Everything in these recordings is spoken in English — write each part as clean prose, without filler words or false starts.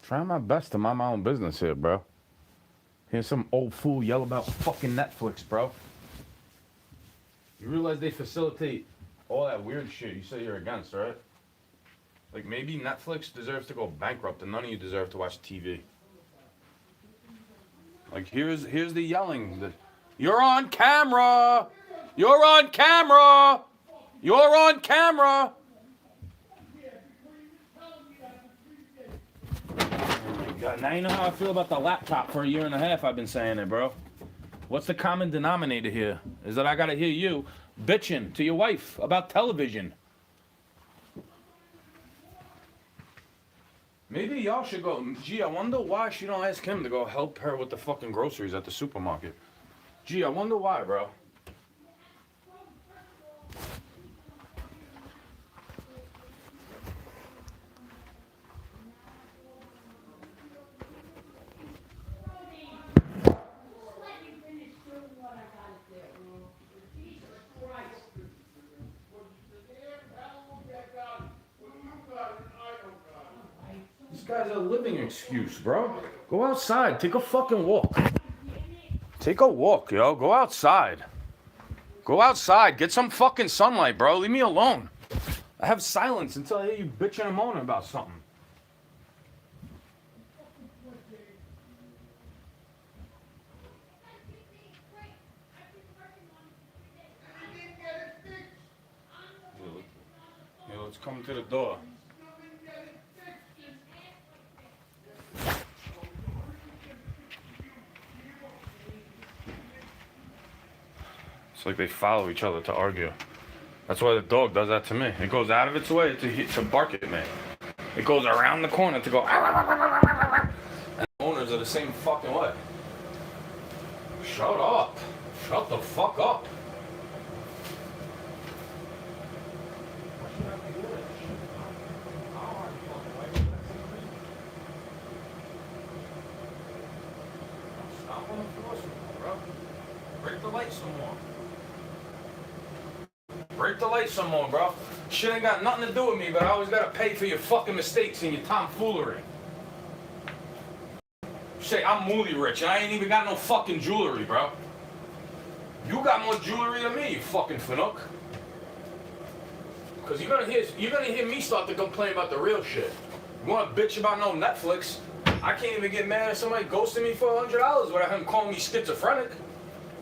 Trying my best to mind my own business here, bro. Here's some old fool yell about fucking Netflix, bro. You realize they facilitate all that weird shit you say you're against, right? Like, maybe Netflix deserves to go bankrupt and none of you deserve to watch TV. Like, here's the yelling. You're on camera! You're on camera! You're on camera! God, now you know how I feel about the laptop for a year and a half. I've been saying it, bro. What's the common denominator here? Is that I gotta hear you bitching to your wife about television. Maybe y'all should go, gee, I wonder why she don't ask him to go help her with the fucking groceries at the supermarket. Gee, I wonder why, bro. This guy's a living excuse, bro. Go outside. Take a fucking walk. Take a walk, yo. Go outside. Go outside. Get some fucking sunlight, bro. Leave me alone. I have silence until I hear you bitching and moaning about something. Yo, let's come to the door. It's like they follow each other to argue. That's why the dog does that to me. It goes out of its way to bark at me. It goes around the corner to go. And the owners are the same fucking way. Shut up. Shut the fuck up. Stop on the floor some more, bro. Break the light some more. Break the light some more, bro. Shit ain't got nothing to do with me, but I always gotta pay for your fucking mistakes and your tomfoolery. Say I'm moody rich and I ain't even got no fucking jewelry, bro. You got more jewelry than me, you fucking finook. Cause you're gonna hear me start to complain about the real shit. You wanna bitch about no Netflix? I can't even get mad at somebody ghosting me for $100 without him calling me schizophrenic.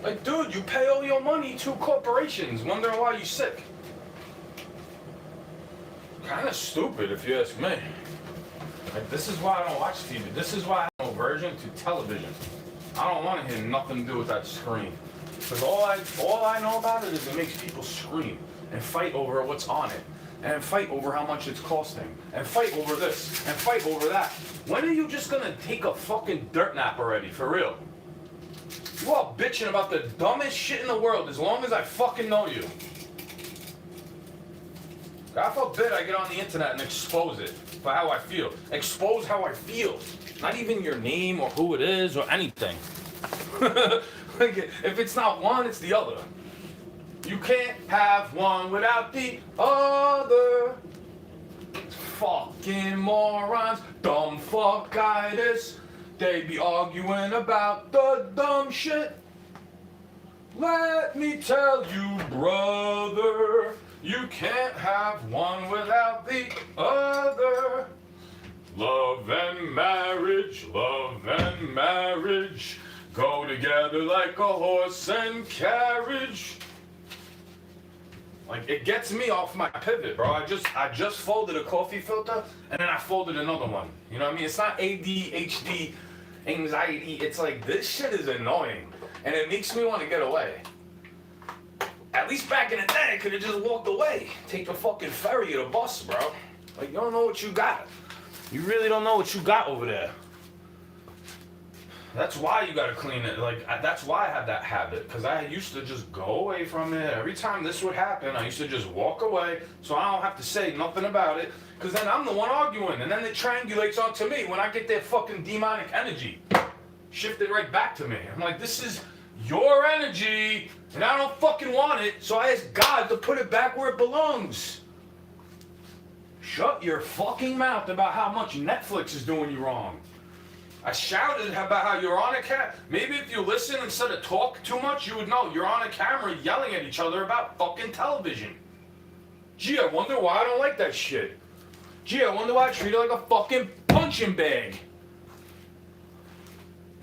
Like, dude, you pay all your money to corporations, wondering why you're sick. Kind of stupid, if you ask me. Like, this is why I don't watch TV. This is why I'm aversion to television. I don't want to hear nothing to do with that screen. Because all I know about it is it makes people scream and fight over what's on it. And fight over how much it's costing. And fight over this. And fight over that. When are you just going to take a fucking dirt nap already, for real? You all bitching about the dumbest shit in the world as long as I fucking know you. God forbid I get on the internet and expose it for how I feel. Expose how I feel. Not even your name or who it is or anything. Like, if it's not one, it's the other. You can't have one without the other. Fucking morons. Dumb fuckitis. They be arguing about the dumb shit. Let me tell you, brother, you can't have one without the other. Love and marriage go together like a horse and carriage. Like, it gets me off my pivot, bro. I just folded a coffee filter and then I folded another one. You know what I mean? It's not ADHD, anxiety. It's like, this shit is annoying and it makes me want to get away. At least back in the day, I could have just walked away. Take the fucking ferry or the bus, bro. Like, you don't know what you got. You really don't know what you got over there. That's why you gotta clean it. Like, that's why I have that habit. Because I used to just go away from it. Every time this would happen, I used to just walk away. So I don't have to say nothing about it. Because then I'm the one arguing. And then it triangulates onto me when I get their fucking demonic energy shifted right back to me. I'm like, this is your energy. And I don't fucking want it. So I ask God to put it back where it belongs. Shut your fucking mouth about how much Netflix is doing you wrong. I shouted about how you're on a camera. Maybe if you listen instead of talk too much, you would know you're on a camera yelling at each other about fucking television. Gee, I wonder why I don't like that shit. Gee, I wonder why I treat it like a fucking punching bag.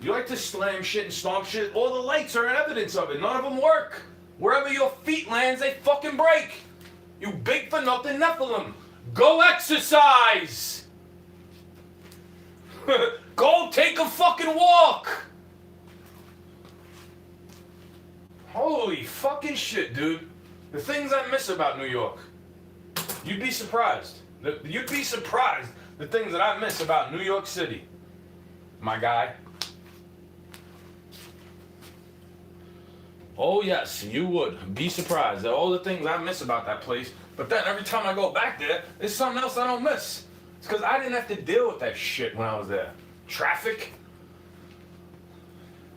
You like to slam shit and stomp shit. All the lights are in evidence of it. None of them work. Wherever your feet lands, they fucking break. You big for nothing Nephilim. Go exercise. Go take a fucking walk. Holy fucking shit, dude. The things I miss about New York. You'd be surprised. You'd be surprised the things that I miss about New York City. My guy. Oh yes, you would be surprised at all the things I miss about that place. But then every time I go back there, there's something else I don't miss. It's because I didn't have to deal with that shit when I was there. Traffic.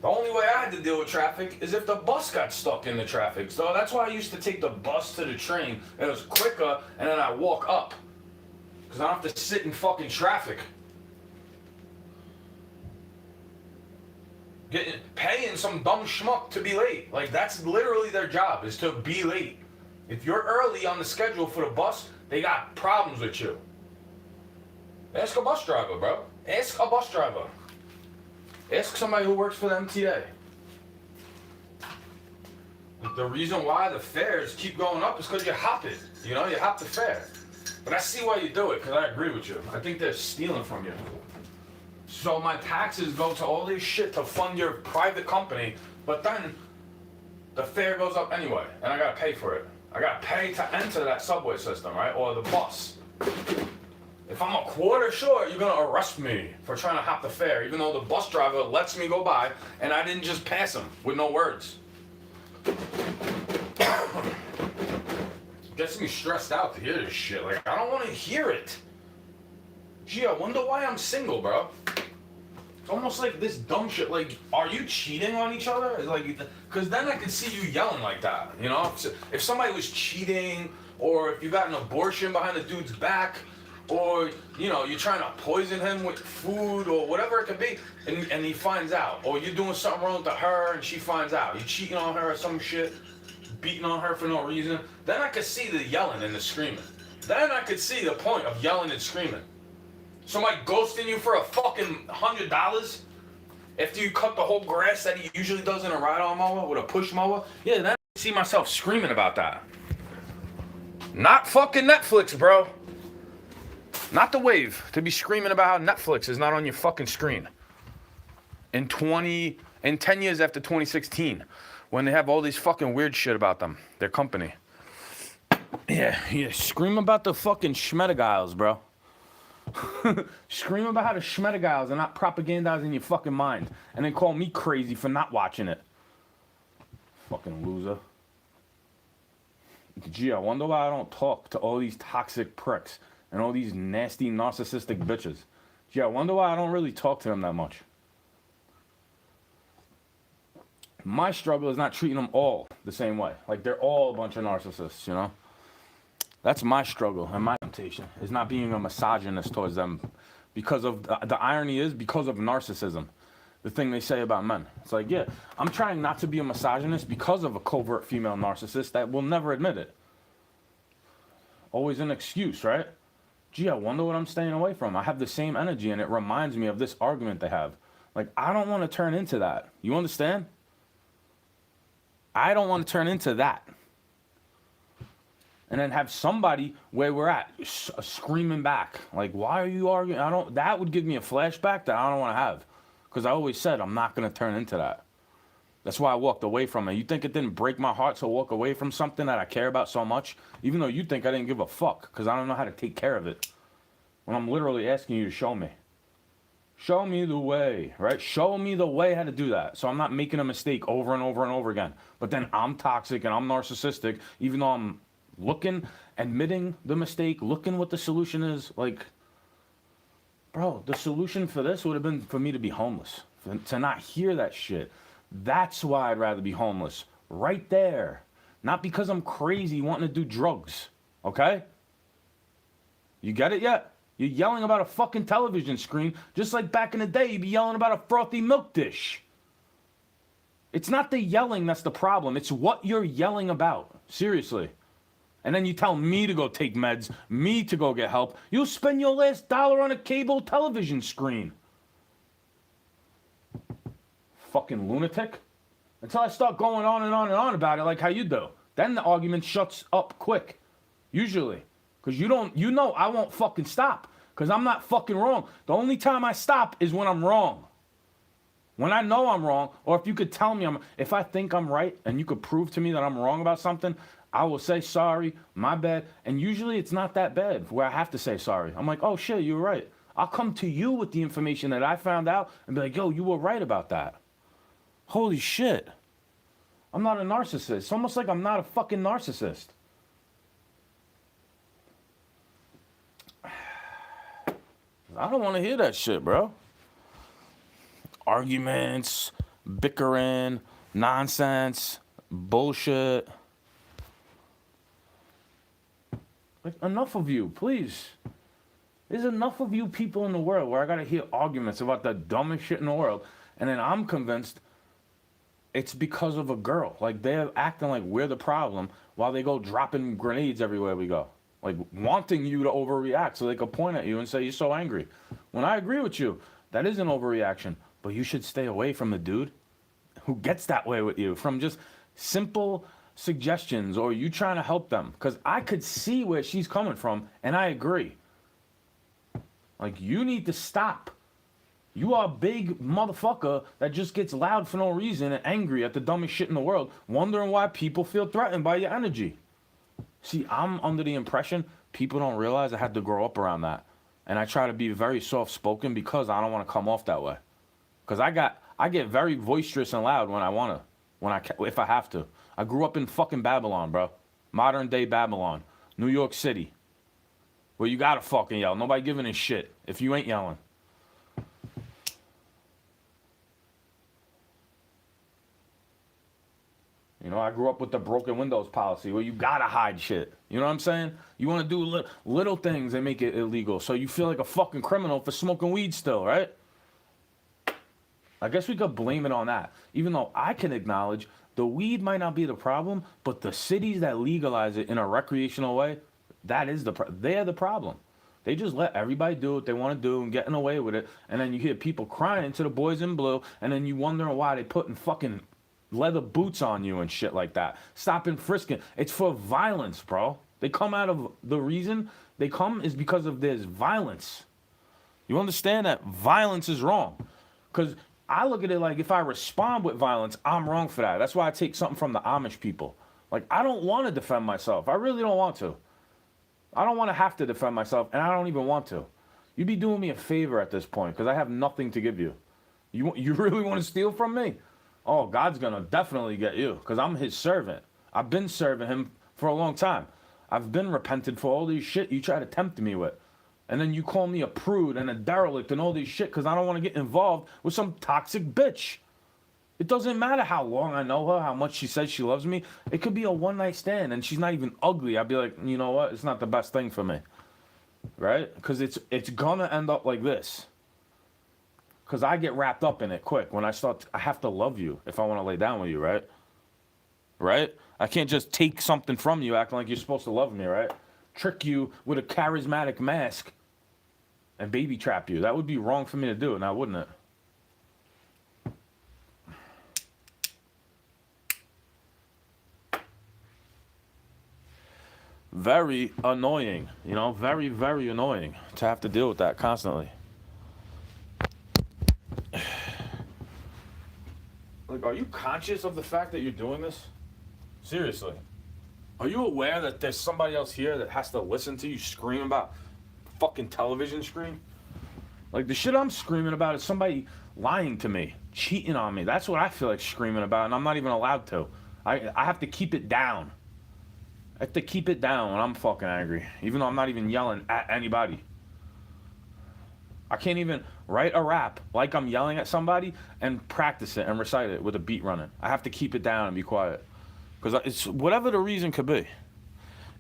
The only way I had to deal with traffic is if the bus got stuck in the traffic. So that's why I used to take the bus to the train. It was quicker, and then I walk up. Because I don't have to sit in fucking traffic. Paying some dumb schmuck to be late. Like, that's literally their job, is to be late. If you're early on the schedule for the bus, they got problems with you. Ask a bus driver, bro. Ask a bus driver. Ask somebody who works for the MTA. The reason why the fares keep going up is because you hop it. You know, you hop the fare. But I see why you do it, because I agree with you. I think they're stealing from you. So my taxes go to all this shit to fund your private company, but then the fare goes up anyway, and I gotta pay for it. I gotta pay to enter that subway system, right? Or the bus. If I'm a quarter short, you're gonna arrest me for trying to hop the fare, even though the bus driver lets me go by, and I didn't just pass him with no words. Gets me stressed out to hear this shit. Like, I don't want to hear it. Gee, I wonder why I'm single, bro. It's almost like this dumb shit. Like, are you cheating on each other? It's like, because then I could see you yelling like that. You know, if somebody was cheating, or if you got an abortion behind the dude's back, or you know, you're trying to poison him with food or whatever it could be, and he finds out, or you're doing something wrong to her and she finds out, you're cheating on her or some shit, beating on her for no reason, then I could see the yelling and the screaming. Then I could see the point of yelling and screaming. Somebody ghosting you for a fucking $100 after you cut the whole grass that he usually does in a ride-on mower with a push mower. Yeah, then I see myself screaming about that. Not fucking Netflix, bro. Not the wave to be screaming about how Netflix is not on your fucking screen. In 10 years after 2016, when they have all these fucking weird shit about them, their company. Yeah, scream about the fucking Schmedigiles, bro. Scream about how the Schmedigiles are not propagandizing your fucking mind, and then call me crazy for not watching it. Fucking loser. Gee, I wonder why I don't talk to all these toxic pricks and all these nasty narcissistic bitches. Gee, I wonder why I don't really talk to them that much. My struggle is not treating them all the same way. Like, they're all a bunch of narcissists, you know? That's my struggle and my temptation, is not being a misogynist towards them, because of the irony is because of narcissism, the thing they say about men. It's like, yeah, I'm trying not to be a misogynist because of a covert female narcissist that will never admit it. Always an excuse, right? Gee, I wonder what I'm staying away from. I have the same energy, and it reminds me of this argument they have. Like, I don't want to turn into that. You understand? I don't want to turn into that. And then have somebody where we're at screaming back. Like, why are you arguing? That would give me a flashback that I don't want to have. Because I always said I'm not going to turn into that. That's why I walked away from it. You think it didn't break my heart to walk away from something that I care about so much? Even though you think I didn't give a fuck. Because I don't know how to take care of it. When I'm literally asking you to show me. Show me the way, right? Show me the way how to do that. So I'm not making a mistake over and over and over again. But then I'm toxic and I'm narcissistic, even though I'm looking, admitting the mistake, looking what the solution is. Like, bro, the solution for this would have been for me to be homeless. To not hear that shit. That's why I'd rather be homeless. Right there. Not because I'm crazy wanting to do drugs. Okay? You get it yet? You're yelling about a fucking television screen, just like back in the day you'd be yelling about a frothy milk dish. It's not the yelling that's the problem. It's what you're yelling about. Seriously. And then you tell me to go take meds, me to go get help. You'll spend your last dollar on a cable television screen. Fucking lunatic. Until I start going on and on and on about it like how you do. Then the argument shuts up quick. Usually. Because you know I won't fucking stop. Because I'm not fucking wrong. The only time I stop is when I'm wrong. When I know I'm wrong, or if you could tell me if I think I'm right and you could prove to me that I'm wrong about something, I will say sorry, my bad. And usually it's not that bad where I have to say sorry. I'm like, oh shit, you were right. I'll come to you with the information that I found out and be like, yo, you were right about that. Holy shit. I'm not a narcissist. It's almost like I'm not a fucking narcissist. I don't want to hear that shit, bro. Arguments, bickering, nonsense, bullshit. Like, enough of you, please. There's enough of you people in the world where I gotta hear arguments about the dumbest shit in the world, and then I'm convinced it's because of a girl. Like, they're acting like we're the problem while they go dropping grenades everywhere we go. Like, wanting you to overreact so they can point at you and say you're so angry. When I agree with you, that is an overreaction. But you should stay away from the dude who gets that way with you from just simple suggestions or you trying to help them. Because I could see where she's coming from, and I agree. Like, you need to stop. You are a big motherfucker that just gets loud for no reason and angry at the dumbest shit in the world, wondering why people feel threatened by your energy. See, I'm under the impression people don't realize I had to grow up around that. And I try to be very soft-spoken because I don't want to come off that way. Because I get very boisterous and loud when I want to, if I have to. I grew up in fucking Babylon, bro. Modern day Babylon. New York City. Where you gotta fucking yell. Nobody giving a shit if you ain't yelling. You know, I grew up with the broken windows policy where you gotta hide shit. You know what I'm saying? You want to do little things that make it illegal. So you feel like a fucking criminal for smoking weed still, right? I guess we could blame it on that. Even though I can acknowledge the weed might not be the problem, but the cities that legalize it in a recreational way, they're the problem. They just let everybody do what they want to do and getting away with it. And then you hear people crying to the boys in blue, and then you wonder why they putting fucking leather boots on you and shit like that. Stopping frisking. It's for violence, bro. They come out of the reason they come is because of there's violence. You understand that violence is wrong? Because I look at it like if I respond with violence, I'm wrong for that. That's why I take something from the Amish people. Like, I don't want to defend myself. I really don't want to. I don't want to have to defend myself, and I don't even want to. You'd be doing me a favor at this point because I have nothing to give you. You really want to steal from me? Oh, God's going to definitely get you because I'm his servant. I've been serving him for a long time. I've been repented for all these shit you try to tempt me with. And then you call me a prude and a derelict and all this shit because I don't want to get involved with some toxic bitch. It doesn't matter how long I know her, how much she says she loves me. It could be a one-night stand and she's not even ugly. I'd be like, you know what? It's not the best thing for me. Right? Because it's going to end up like this. Because I get wrapped up in it quick. When I have to love you if I want to lay down with you, right? Right? I can't just take something from you acting like you're supposed to love me, right? Trick you with a charismatic mask and baby trap you. That would be wrong for me to do, now wouldn't it? Very annoying, you know, very, very annoying to have to deal with that constantly. Like, are you conscious of the fact that you're doing this? Seriously. Are you aware that there's somebody else here that has to listen to you scream about fucking television screen? Like, the shit I'm screaming about is somebody lying to me, cheating on me. That's what I feel like screaming about, and I'm not even allowed to. I have to keep it down. I have to keep it down when I'm fucking angry, even though I'm not even yelling at anybody. I can't even write a rap like I'm yelling at somebody and practice it and recite it with a beat running. I have to keep it down and be quiet. Because it's whatever the reason could be.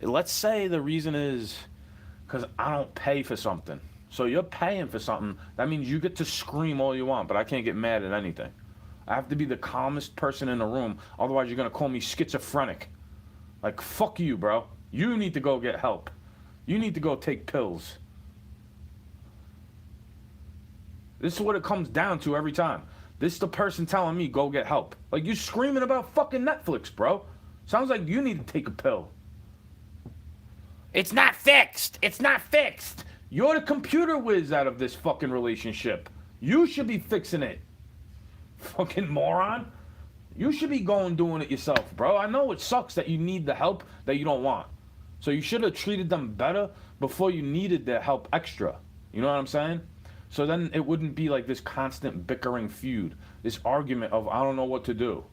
Let's say the reason is Because I don't pay for something. So you're paying for something. That means you get to scream all you want, but I can't get mad at anything. I have to be the calmest person in the room. Otherwise, you're going to call me schizophrenic. Like, fuck you, bro. You need to go get help. You need to go take pills. This is what it comes down to every time. This is the person telling me, go get help. Like, you screaming about fucking Netflix, bro. Sounds like you need to take a pill. It's not fixed. It's not fixed. You're the computer whiz out of this fucking relationship. You should be fixing it. Fucking moron. You should be going doing it yourself, bro. I know it sucks that you need the help that you don't want. So you should have treated them better before you needed their help extra. You know what I'm saying? So then it wouldn't be like this constant bickering feud. This argument of, I don't know what to do.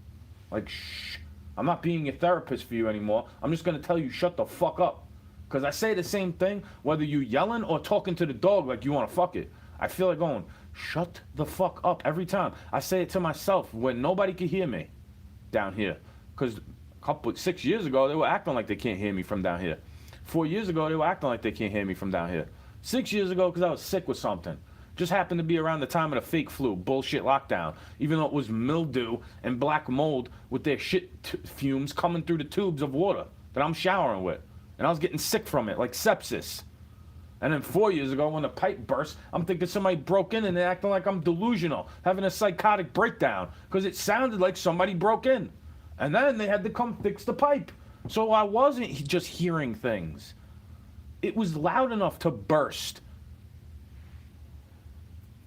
Like, shh. I'm not being a therapist for you anymore. I'm just going to tell you, shut the fuck up. Because I say the same thing, whether you yelling or talking to the dog like you want to fuck it. I feel like going, shut the fuck up every time. I say it to myself when nobody can hear me down here. Because 6 years ago, they were acting like they can't hear me from down here. 4 years ago, they were acting like they can't hear me from down here. 6 years ago, because I was sick with something. Just happened to be around the time of the fake flu, bullshit lockdown. Even though it was mildew and black mold with their shit fumes coming through the tubes of water that I'm showering with. And I was getting sick from it, like sepsis. And then 4 years ago, when the pipe burst, I'm thinking somebody broke in and they're acting like I'm delusional, having a psychotic breakdown, because it sounded like somebody broke in. And then they had to come fix the pipe. So I wasn't just hearing things. It was loud enough to burst.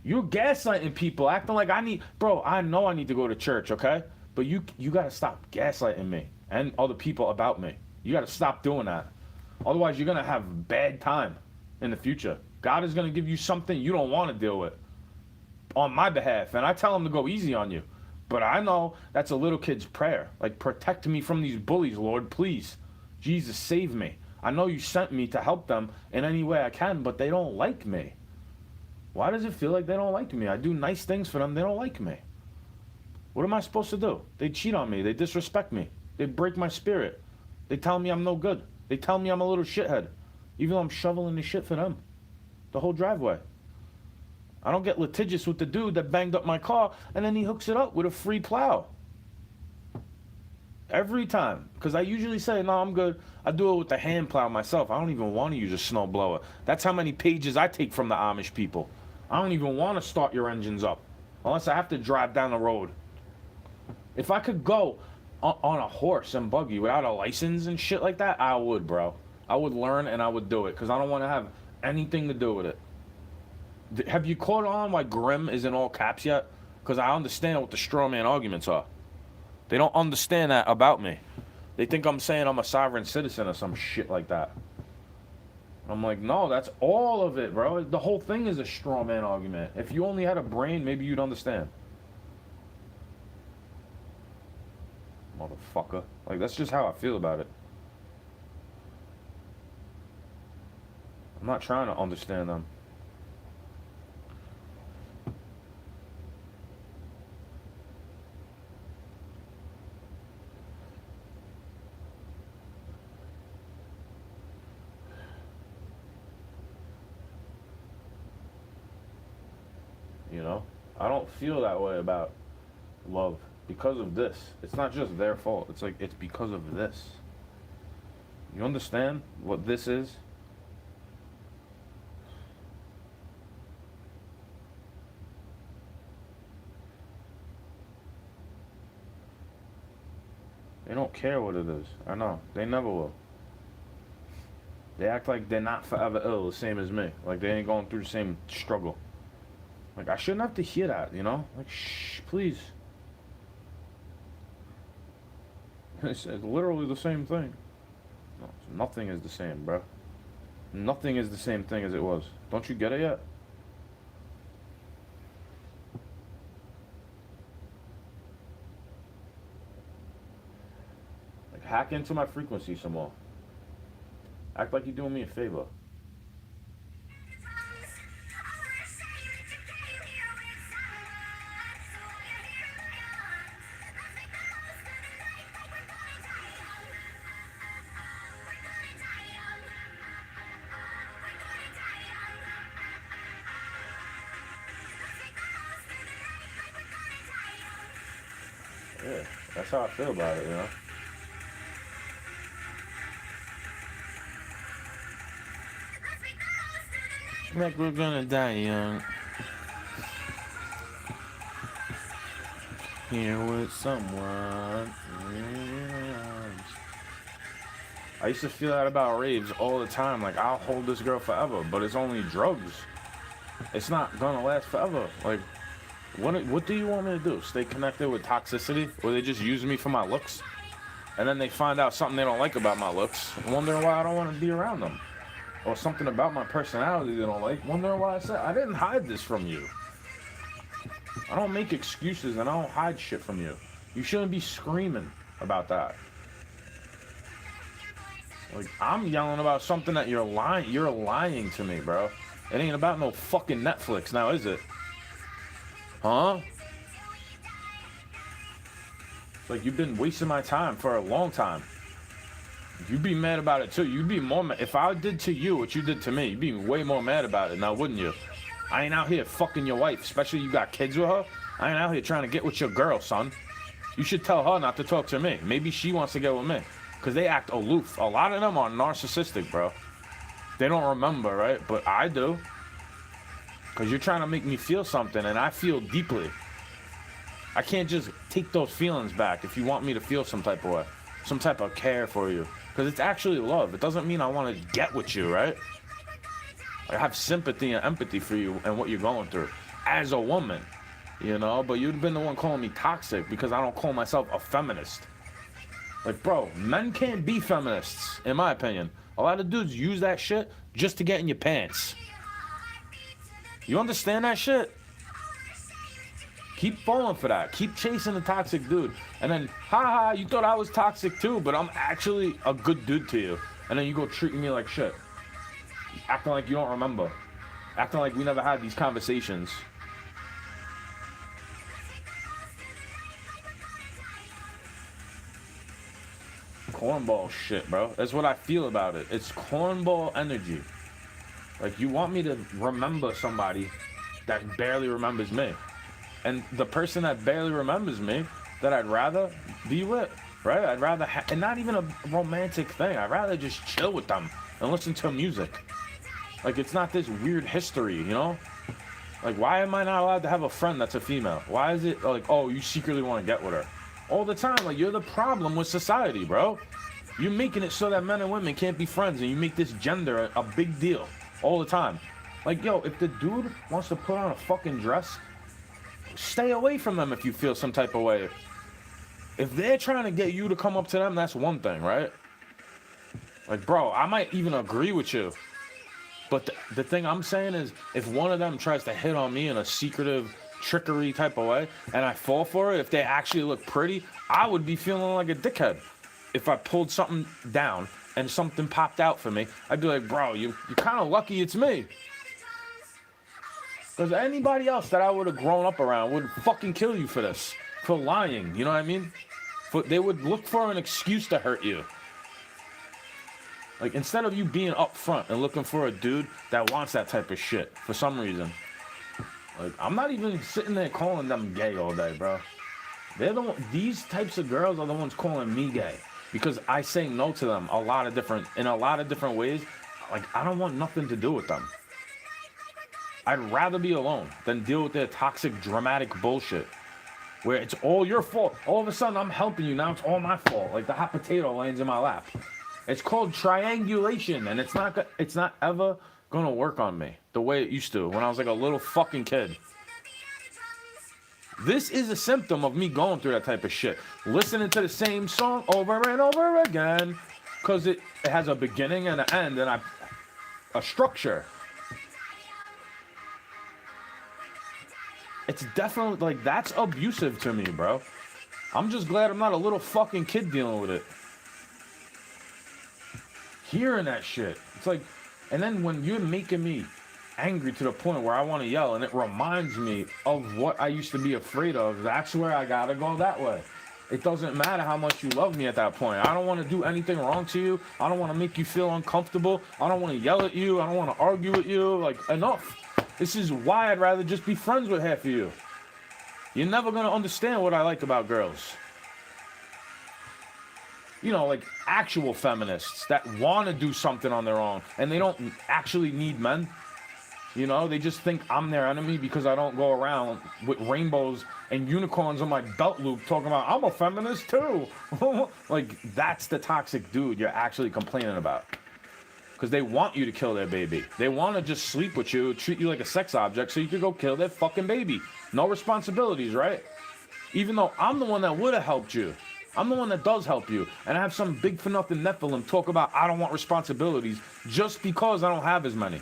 You're gaslighting people, acting like bro, I know I need to go to church, okay? But you got to stop gaslighting me and other people about me. You got to stop doing that. Otherwise, you're going to have bad time in the future. God is going to give you something you don't want to deal with on my behalf. And I tell him to go easy on you. But I know that's a little kid's prayer. Like, protect me from these bullies, Lord, please. Jesus, save me. I know you sent me to help them in any way I can, but they don't like me. Why does it feel like they don't like me? I do nice things for them. They don't like me. What am I supposed to do? They cheat on me. They disrespect me. They break my spirit. They tell me I'm no good. They tell me I'm a little shithead. Even though I'm shoveling the shit for them. The whole driveway. I don't get litigious with the dude that banged up my car and then he hooks it up with a free plow. Every time. Because I usually say, no, I'm good. I do it with the hand plow myself. I don't even want to use a snow blower. That's how many pages I take from the Amish people. I don't even want to start your engines up. Unless I have to drive down the road. If I could go on a horse and buggy without a license and shit like that, I would, bro. I would learn and I would do it. Because I don't want to have anything to do with it. Have you caught on why Grim is in all caps yet? Because I understand what the straw man arguments are. They don't understand that about me. They think I'm saying I'm a sovereign citizen or some shit like that. I'm like, no, that's all of it, bro. The whole thing is a straw man argument. If you only had a brain, maybe you'd understand. Motherfucker. Like, that's just how I feel about it. I'm not trying to understand them. You know? I don't feel that way about love because of this. It's not just their fault. It's like, it's because of this. You understand what this is? They don't care what it is. I know. They never will. They act like they're not forever ill, the same as me. Like they ain't going through the same struggle. Like, I shouldn't have to hear that, you know? Like, shh, please. It's literally the same thing. No, nothing is the same, bro. Nothing is the same thing as it was. Don't you get it yet? Like, hack into my frequency some more. Act like you're doing me a favor. Yeah, that's how I feel about it, you know? Like we're gonna die young. Here with someone. I used to feel that about raves all the time. Like, I'll hold this girl forever, but it's only drugs. It's not gonna last forever. Like, what do you want me to do? Stay connected with toxicity? Or they just use me for my looks? And then they find out something they don't like about my looks, wondering why I don't want to be around them. Or something about my personality they don't like, wondering why I said, I didn't hide this from you. I don't make excuses and I don't hide shit from you. You shouldn't be screaming about that. Like, I'm yelling about something that you're lying to me, bro. It ain't about no fucking Netflix now, is it? Huh? Like, you've been wasting my time for a long time. You'd be mad about it too. You'd be more mad. If I did to you what you did to me, you'd be way more mad about it now, wouldn't you? I ain't out here fucking your wife, especially you got kids with her. I ain't out here trying to get with your girl, son. You should tell her not to talk to me. Maybe she wants to get with me. Because they act aloof. A lot of them are narcissistic, bro. They don't remember, right? But I do. Because you're trying to make me feel something, and I feel deeply. I can't just take those feelings back if you want me to feel some type of way. Some type of care for you. Because it's actually love. It doesn't mean I want to get with you, right? I have sympathy and empathy for you and what you're going through. As a woman, you know? But you've been the one calling me toxic because I don't call myself a feminist. Like, bro, men can't be feminists, in my opinion. A lot of dudes use that shit just to get in your pants. You understand that shit? Keep falling for that. Keep chasing the toxic dude. And then, haha, you thought I was toxic too, but I'm actually a good dude to you. And then you go treating me like shit. Acting like you don't remember. Acting like we never had these conversations. Cornball shit, bro. That's what I feel about it. It's cornball energy. Like, you want me to remember somebody that barely remembers me. And the person that barely remembers me, that I'd rather be with, right? I'd rather, and not even a romantic thing. I'd rather just chill with them and listen to music. Like, it's not this weird history, you know? Like, why am I not allowed to have a friend that's a female? Why is it like, oh, you secretly want to get with her? All the time, like, you're the problem with society, bro. You're making it so that men and women can't be friends, and you make this gender a big deal all the time. Like, yo, if the dude wants to put on a fucking dress, stay away from them if you feel some type of way. If they're trying to get you to come up to them, that's one thing, right? Like, bro, I might even agree with you. But the thing I'm saying is, if one of them tries to hit on me in a secretive, trickery type of way, and I fall for it, if they actually look pretty, I would be feeling like a dickhead. If I pulled something down and something popped out for me, I'd be like, bro, you're kind of lucky it's me. Because anybody else that I would have grown up around would fucking kill you for this. For lying, you know what I mean? They would look for an excuse to hurt you. Like, instead of you being upfront and looking for a dude that wants that type of shit for some reason. Like, I'm not even sitting there calling them gay all day, bro. These types of girls are the ones calling me gay. Because I say no to them in a lot of different ways. Like, I don't want nothing to do with them. I'd rather be alone than deal with their toxic, dramatic bullshit. Where it's all your fault. All of a sudden, I'm helping you. Now it's all my fault. Like the hot potato lands in my lap. It's called triangulation. And it's not ever going to work on me the way it used to when I was like a little fucking kid. This is a symptom of me going through that type of shit. Listening to the same song over and over again. Because it has a beginning and an end and a structure. It's definitely, like, that's abusive to me, bro. I'm just glad I'm not a little fucking kid dealing with it. Hearing that shit. It's like, and then when you're making me angry to the point where I want to yell, and it reminds me of what I used to be afraid of, that's where I gotta go that way. It doesn't matter how much you love me at that point. I don't want to do anything wrong to you. I don't want to make you feel uncomfortable. I don't want to yell at you. I don't want to argue with you. Like, enough. This is why I'd rather just be friends with half of you. You're never going to understand what I like about girls. you know, like actual feminists that want to do something on their own and they don't actually need men. You know, they just think I'm their enemy because I don't go around with rainbows and unicorns on my belt loop talking about I'm a feminist too. Like, that's the toxic dude you're actually complaining about. Because they want you to kill their baby. They want to just sleep with you, treat you like a sex object so you could go kill their fucking baby. No responsibilities, right? Even though I'm the one that would have helped you. I'm the one that does help you. And I have some big for nothing Nephilim talk about I don't want responsibilities just because I don't have as many.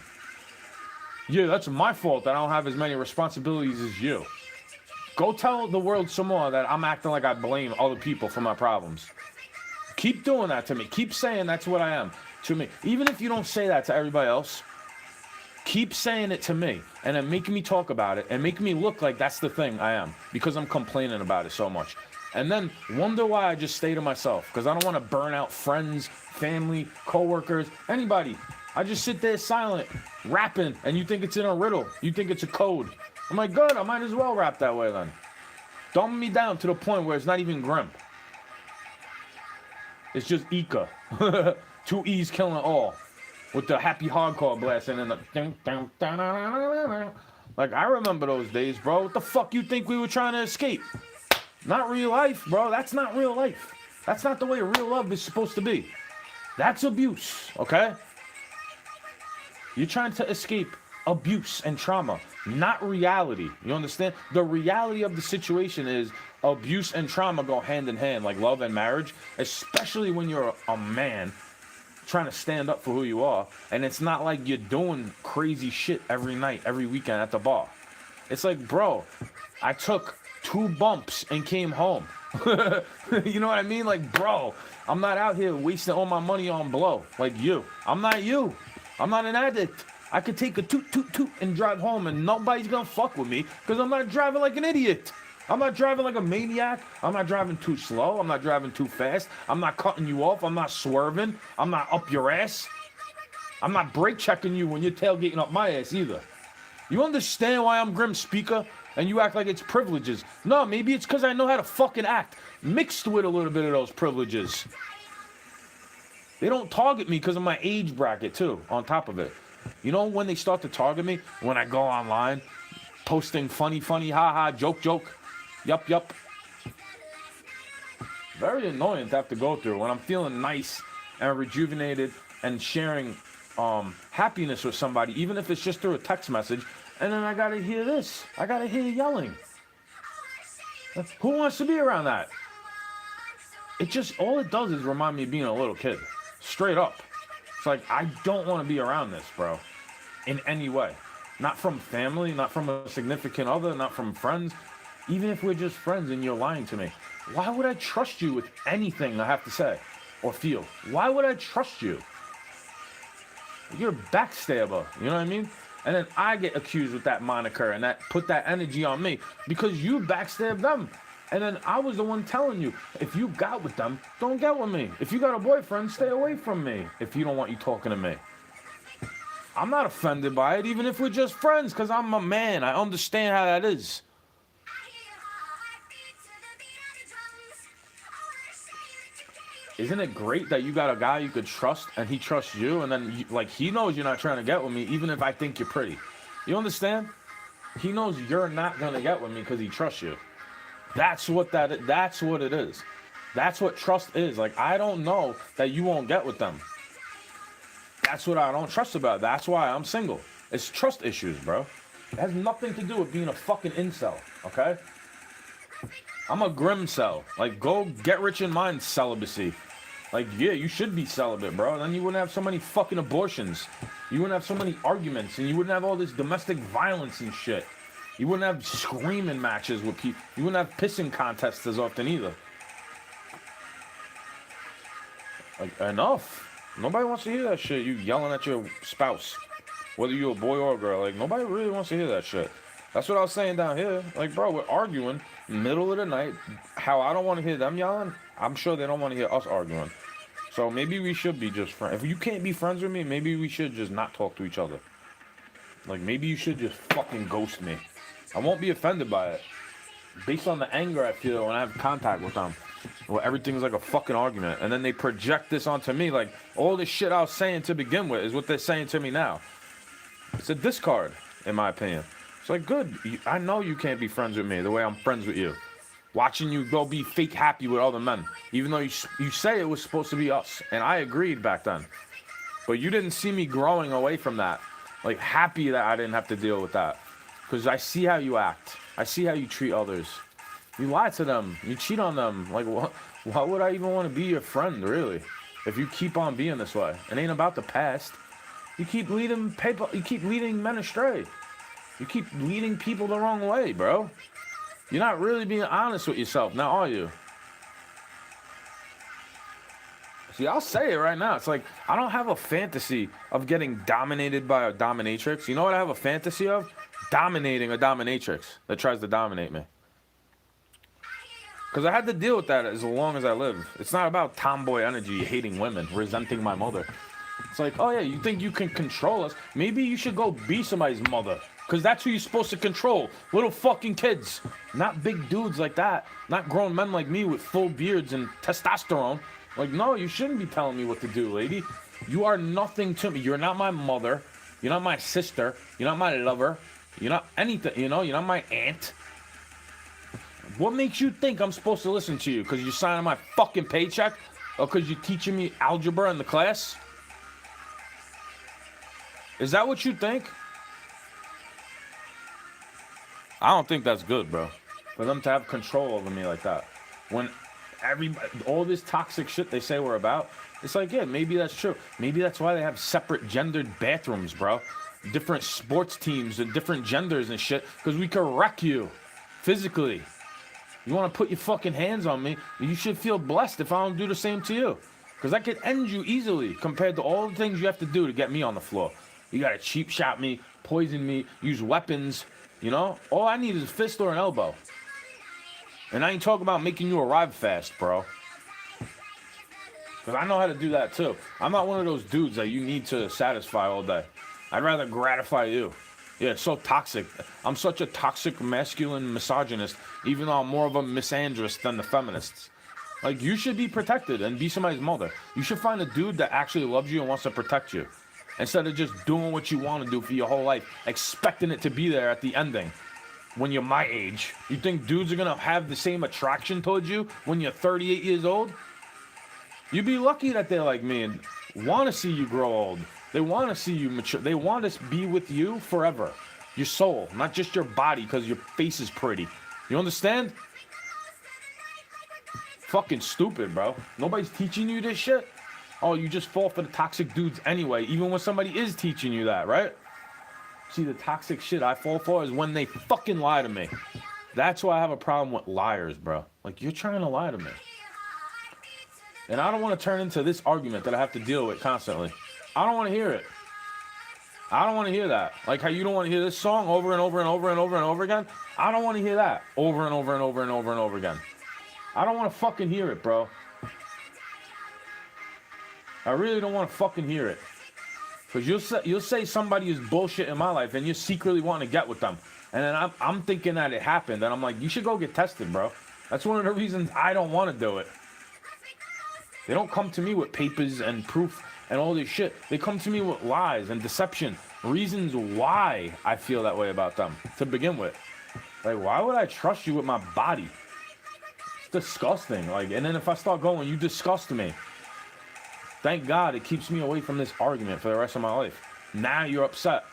Yeah, that's my fault that I don't have as many responsibilities as you. Go tell the world some more that I'm acting like I blame other people for my problems. Keep doing that to me. Keep saying that's what I am to me. Even if you don't say that to everybody else, keep saying it to me and then making me talk about it and making me look like that's the thing I am because I'm complaining about it so much. And then wonder why I just stay to myself because I don't want to burn out friends, family, coworkers, anybody. I just sit there silent, rapping, and you think it's in a riddle. You think it's a code. I'm like, good, I might as well rap that way then. Dumb me down to the point where it's not even grim. It's just Ika. 2 E's killing it all. With the happy hardcore blasting and the... Like, I remember those days, bro. What the fuck you think we were trying to escape? Not real life, bro. That's not real life. That's not the way real love is supposed to be. That's abuse, okay? You're trying to escape abuse and trauma, not reality. You understand? The reality of the situation is abuse and trauma go hand in hand, like love and marriage, especially when you're a man trying to stand up for who you are. And it's not like you're doing crazy shit every night, every weekend at the bar. It's like, bro, I took 2 bumps and came home. You know what I mean? Like, bro, I'm not out here wasting all my money on blow like you. I'm not you. I'm not an addict. I could take a toot toot toot and drive home and nobody's gonna fuck with me because I'm not driving like an idiot. I'm not driving like a maniac. I'm not driving too slow. I'm not driving too fast. I'm not cutting you off. I'm not swerving. I'm not up your ass. I'm not brake checking you when you're tailgating up my ass either. You understand why I'm Grim Speaker and you act like it's privileges? No, maybe it's because I know how to fucking act mixed with a little bit of those privileges. They don't target me because of my age bracket, too, on top of it. You know when they start to target me? When I go online, posting funny, haha, joke, yup. Very annoying to have to go through when I'm feeling nice and rejuvenated and sharing happiness with somebody, even if it's just through a text message, and then I gotta hear this. I gotta hear yelling. Who wants to be around that? It just, all it does is remind me of being a little kid. Straight up. It's like, I don't want to be around this, bro. In any way. Not from family, not from a significant other, not from friends. Even if we're just friends and you're lying to me. Why would I trust you with anything I have to say or feel? Why would I trust you? You're a backstabber, you know what I mean? And then I get accused with that moniker and that put that energy on me because you backstabbed them. And then I was the one telling you, if you got with them, don't get with me. If you got a boyfriend, stay away from me if you don't want you talking to me. I'm not offended by it, even if we're just friends, because I'm a man. I understand how that is. Isn't it great that you got a guy you could trust and he trusts you and then he knows you're not trying to get with me even if I think you're pretty? You understand? He knows you're not going to get with me because he trusts you. That's what it is. That's what trust is. Like, I don't know that you won't get with them. That's what I don't trust about. That's why I'm single. It's trust issues, bro. It has nothing to do with being a fucking incel, okay? I'm a grim cell. Like, go get rich in mind celibacy. Like, yeah, you should be celibate, bro. Then you wouldn't have so many fucking abortions. You wouldn't have so many arguments, and you wouldn't have all this domestic violence and shit. You wouldn't have screaming matches with people. You wouldn't have pissing contests as often either. Like, enough. Nobody wants to hear that shit. You yelling at your spouse. Whether you're a boy or a girl. Like, nobody really wants to hear that shit. That's what I was saying down here. Like, bro, we're arguing middle of the night. How I don't want to hear them yelling, I'm sure they don't want to hear us arguing. So maybe we should be just friends. If you can't be friends with me, maybe we should just not talk to each other. Like, maybe you should just fucking ghost me. I won't be offended by it. Based on the anger I feel when I have contact with them. Well, everything's like a fucking argument. And then they project this onto me. Like, all the shit I was saying to begin with is what they're saying to me now. It's a discard, in my opinion. It's like, good. I know you can't be friends with me the way I'm friends with you. Watching you go be fake happy with other men. Even though you say it was supposed to be us. And I agreed back then. But you didn't see me growing away from that. Like, happy that I didn't have to deal with that. Because I see how you act. I see how you treat others. You lie to them. You cheat on them. Like, what? Why would I even want to be your friend, really? If you keep on being this way. It ain't about the past. You keep leading people. You keep leading men astray. You keep leading people the wrong way, bro. You're not really being honest with yourself, now are you? See, I'll say it right now. It's like, I don't have a fantasy of getting dominated by a dominatrix. You know what I have a fantasy of? Dominating a dominatrix that tries to dominate me. Because I had to deal with that as long as I live. It's not about tomboy energy, hating women, resenting my mother. It's like, oh yeah, you think you can control us? Maybe you should go be somebody's mother. Because that's who you're supposed to control. Little fucking kids. Not big dudes like that. Not grown men like me with full beards and testosterone. Like, no, you shouldn't be telling me what to do, lady. You are nothing to me. You're not my mother. You're not my sister. You're not my lover. You're not anything, you know? You're not my aunt. What makes you think I'm supposed to listen to you? Because you're signing my fucking paycheck? Or because you're teaching me algebra in the class? Is that what you think? I don't think that's good, bro. For them to have control over me like that. When all this toxic shit they say we're about, it's like, yeah, maybe that's true. Maybe that's why they have separate gendered bathrooms, bro. Different sports teams and different genders and shit. Because we can wreck you physically. You want to put your fucking hands on me, you should feel blessed if I don't do the same to you. Because I could end you easily compared to all the things you have to do to get me on the floor. You got to cheap shot me, poison me, use weapons, you know? All I need is a fist or an elbow. And I ain't talking about making you arrive fast, bro. Because I know how to do that too. I'm not one of those dudes that you need to satisfy all day. I'd rather gratify you. Yeah, it's so toxic. I'm such a toxic, masculine misogynist, even though I'm more of a misandrist than the feminists. Like, you should be protected and be somebody's mother. You should find a dude that actually loves you and wants to protect you. Instead of just doing what you want to do for your whole life, expecting it to be there at the ending. When you're my age, you think dudes are going to have the same attraction towards you when you're 38 years old? You'd be lucky that they're like me and want to see you grow old. They want to see you mature. They want to be with you forever. Your soul, not just your body because your face is pretty. You understand? Fucking stupid, bro. Nobody's teaching you this shit. Oh, you just fall for the toxic dudes anyway, even when somebody is teaching you that, right? See, the toxic shit I fall for is when they fucking lie to me. That's why I have a problem with liars, bro. Like, you're trying to lie to me. And I don't want to turn into this argument that I have to deal with constantly. I don't want to hear it. I don't want to hear that. Like how you don't want to hear this song over and over and over and over and over again. I don't want to hear that over and over and over and over and over again. I don't want to fucking hear it, bro. I really don't want to fucking hear it. Because you'll say somebody is bullshit in my life and you secretly want to get with them. And then I'm thinking that it happened. And I'm like, you should go get tested, bro. That's one of the reasons I don't want to do it. They don't come to me with papers and proof and all this shit. They come to me with lies and deception. Reasons why I feel that way about them to begin with. Like, why would I trust you with my body? It's disgusting. Like, and then if I start going, you disgust me. Thank God it keeps me away from this argument for the rest of my life. Now you're upset.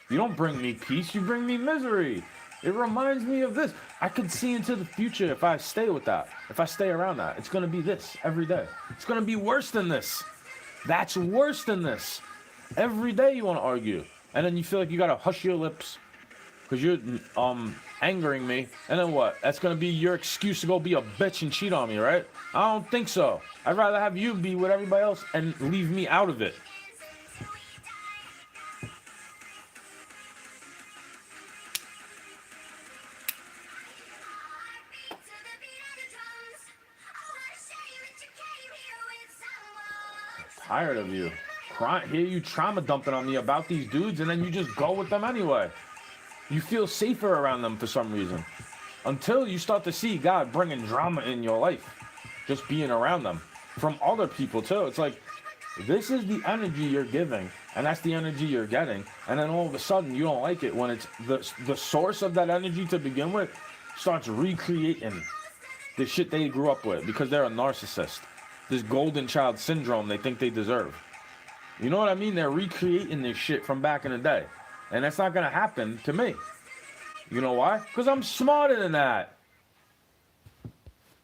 You don't bring me peace, you bring me misery. It reminds me of this. I could see into the future if I stay with that. If I stay around that. It's going to be this every day. It's going to be worse than this. That's worse than this. Every day you want to argue. And then you feel like you got to hush your lips because you're angering me. And then what? That's going to be your excuse to go be a bitch and cheat on me, right? I don't think so. I'd rather have you be with everybody else and leave me out of it. Tired of you. Hear you trauma dumping on me about these dudes and then you just go with them anyway. You feel safer around them for some reason. until you start to see God bringing drama in your life, just being around them, from other people too. It's like, this is the energy you're giving, and that's the energy you're getting, and then all of a sudden you don't like it when it's the source of that energy to begin with starts recreating the shit they grew up with because they're a narcissist. This golden child syndrome they think they deserve. You know what I mean? They're recreating this shit from back in the day. And that's not gonna happen to me. You know why? Because I'm smarter than that.